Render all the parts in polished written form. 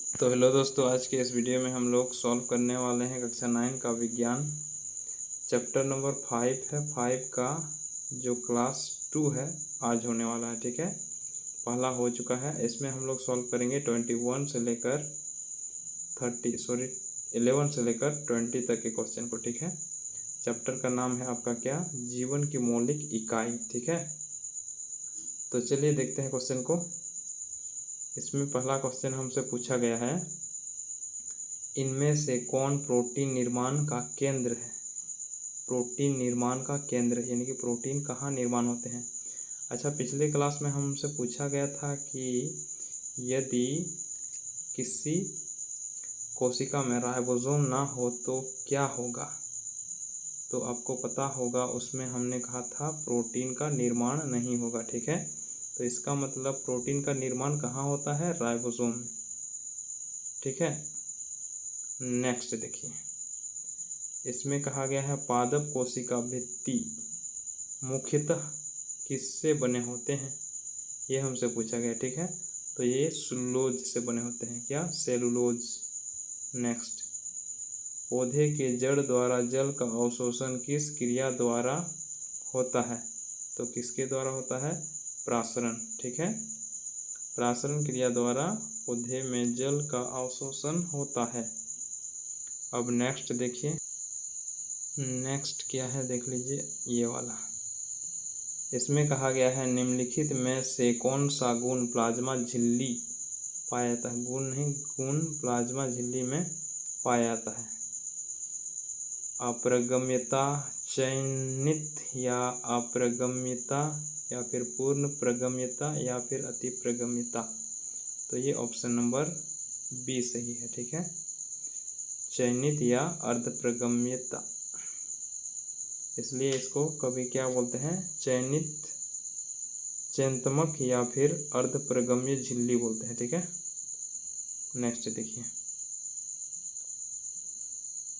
तो हेलो दोस्तों, आज के इस वीडियो में हम लोग सॉल्व करने वाले हैं कक्षा 9 का विज्ञान चैप्टर नंबर 5 है। 5 का जो क्लास 2 है आज होने वाला है। ठीक है, पहला हो चुका है। इसमें हम लोग सॉल्व करेंगे 11 से लेकर 20 तक के क्वेश्चन को। ठीक है, चैप्टर का नाम है आपका क्या, जीवन की मौलिक इकाई। ठीक है, तो चलिए देखते हैं क्वेश्चन को। इसमें पहला क्वेश्चन हमसे पूछा गया है, इनमें से कौन प्रोटीन निर्माण का केंद्र है। प्रोटीन निर्माण का केंद्र यानी कि प्रोटीन कहाँ निर्माण होते हैं। अच्छा, पिछले क्लास में हमसे पूछा गया था कि यदि किसी कोशिका में राइबोसोम ना हो तो क्या होगा। तो आपको पता होगा, उसमें हमने कहा था प्रोटीन का निर्माण नहीं होगा। ठीक है, तो इसका मतलब प्रोटीन का निर्माण कहाँ होता है, राइबोसोम में। ठीक है, नेक्स्ट देखिए, इसमें कहा गया है पादप कोशिका भित्ति मुख्यतः किससे बने होते हैं, ये हमसे पूछा गया। ठीक है, तो ये सेलुलोज से बने होते हैं। क्या, सेलुलोज। नेक्स्ट, पौधे के जड़ द्वारा जल का अवशोषण किस क्रिया द्वारा होता है। तो किसके द्वारा होता है, प्रासरण। ठीक है, प्रासरण क्रिया द्वारा पौधे में जल का अवशोषण होता है। अब नेक्स्ट देखिए, नेक्स्ट क्या है देख लीजिए, ये वाला। इसमें कहा गया है निम्नलिखित में से कौन सा गुण प्लाज्मा झिल्ली पाया जाता है। गुण नहीं, गुण प्लाज्मा झिल्ली में पाया जाता है। अप्रगम्यता, चयनित या अप्रगम्यता, या फिर पूर्ण प्रगम्यता, या फिर अति प्रगम्यता। तो ये ऑप्शन नंबर बी सही है। ठीक है, चयनित या अर्ध प्रगम्यता, इसलिए इसको कभी क्या बोलते हैं, चयनित, चयनात्मक या फिर अर्ध प्रगम्य झिल्ली बोलते हैं। ठीक है, नेक्स्ट देखिए,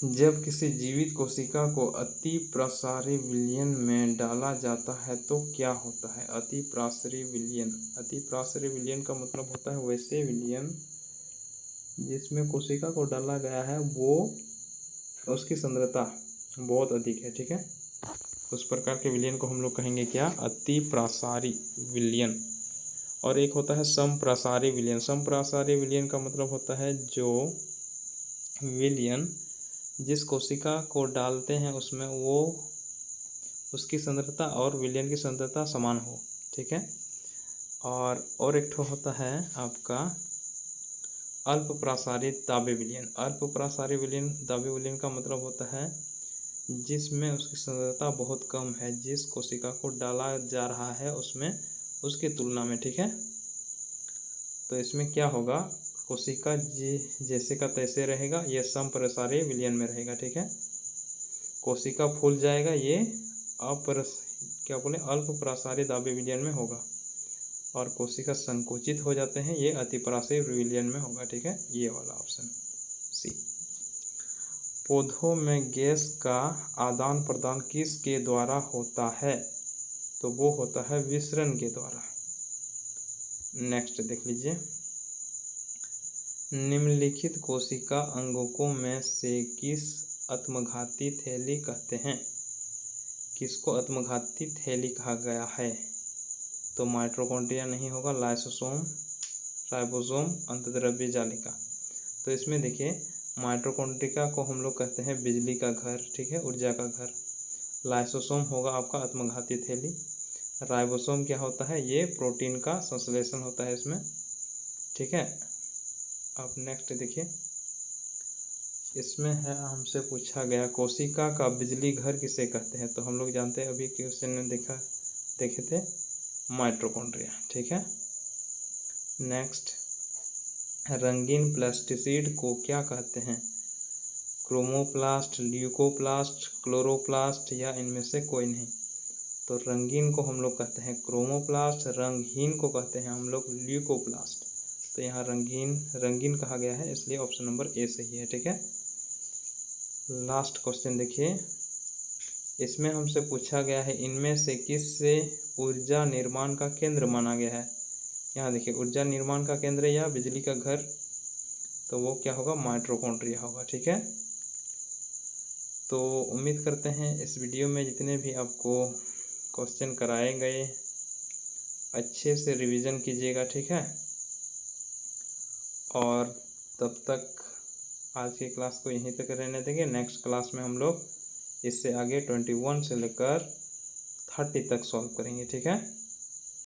जब किसी जीवित कोशिका को अति प्रसारी विलयन में डाला जाता है तो क्या होता है। अति प्रसारी विलयन, अति प्रसारी विलयन का मतलब होता है वैसे विलयन जिसमें कोशिका को डाला गया है वो उसकी सांद्रता बहुत अधिक है। ठीक है, उस प्रकार के विलयन को हम लोग कहेंगे क्या, अति प्रसारी विलयन। और एक होता है समप्रसारी विलयन। समप्रसारी विलयन का मतलब होता है जो विलयन जिस कोशिका को डालते हैं उसमें वो उसकी सांद्रता और विलयन की सांद्रता समान हो। ठीक है, और एक ठो होता है आपका अल्प प्रसारी दाबे विलयन। अल्प प्रसारी विलयन, दाबे विलयन का मतलब होता है जिसमें उसकी सांद्रता बहुत कम है, जिस कोशिका को डाला जा रहा है उसमें उसकी तुलना में। ठीक है, तो इसमें क्या होगा, कोशिका जैसे का तैसे रहेगा, ये समप्रसारी विलयन में रहेगा। ठीक है, कोशिका फूल जाएगा, ये क्या बोले, अल्प प्रसारी दाबे विलयन में होगा। और कोशिका संकुचित हो जाते हैं, ये अति प्रसारी विलयन में होगा। ठीक है, ये वाला ऑप्शन सी। पौधों में गैस का आदान प्रदान किसके द्वारा होता है। तो वो होता है विसरण के द्वारा। नेक्स्ट देख लीजिए, निम्नलिखित कोशिका अंगकों में से किस आत्मघाती थैली कहते हैं। किसको आत्मघाती थैली कहा गया है। तो माइटोकॉन्ड्रिया नहीं होगा, लाइसोसोम, राइबोसोम, अंतःद्रव्य जालिका। तो इसमें देखिए, माइटोकॉन्ड्रिया को हम लोग कहते हैं बिजली का घर। ठीक है, ऊर्जा का घर। लाइसोसोम होगा आपका आत्मघाती थैली। राइबोसोम क्या होता है, ये प्रोटीन का संश्लेषण होता है इसमें। ठीक है, अब नेक्स्ट देखिए, इसमें है हमसे पूछा गया कोशिका का बिजली घर किसे कहते हैं। तो हम लोग जानते हैं, अभी क्वेश्चन में देखे थे, माइटोकॉन्ड्रिया। ठीक है, नेक्स्ट, रंगीन प्लास्टिसिड को क्या कहते हैं। क्रोमोप्लास्ट, ल्यूकोप्लास्ट, क्लोरोप्लास्ट, या इनमें से कोई नहीं। तो रंगीन को हम लोग कहते हैं क्रोमोप्लास्ट, रंगहीन को कहते हैं हम लोग ल्यूकोप्लास्ट। तो यहाँ रंगीन कहा गया है, इसलिए ऑप्शन नंबर ए सही है। ठीक है, लास्ट क्वेश्चन देखिए, इसमें हमसे पूछा गया है इनमें से किससे ऊर्जा निर्माण का केंद्र माना गया है। यहाँ देखिए, ऊर्जा निर्माण का केंद्र या बिजली का घर तो वो क्या होगा, माइटोकॉन्ड्रिया होगा। ठीक है, तो उम्मीद करते हैं इस वीडियो में जितने भी आपको क्वेश्चन कराए गए अच्छे से रिवीजन कीजिएगा। ठीक है, और तब तक आज की क्लास को यहीं तक रहने देंगे। नेक्स्ट क्लास में हम लोग इससे आगे 21 से लेकर 30 तक सॉल्व करेंगे। ठीक है।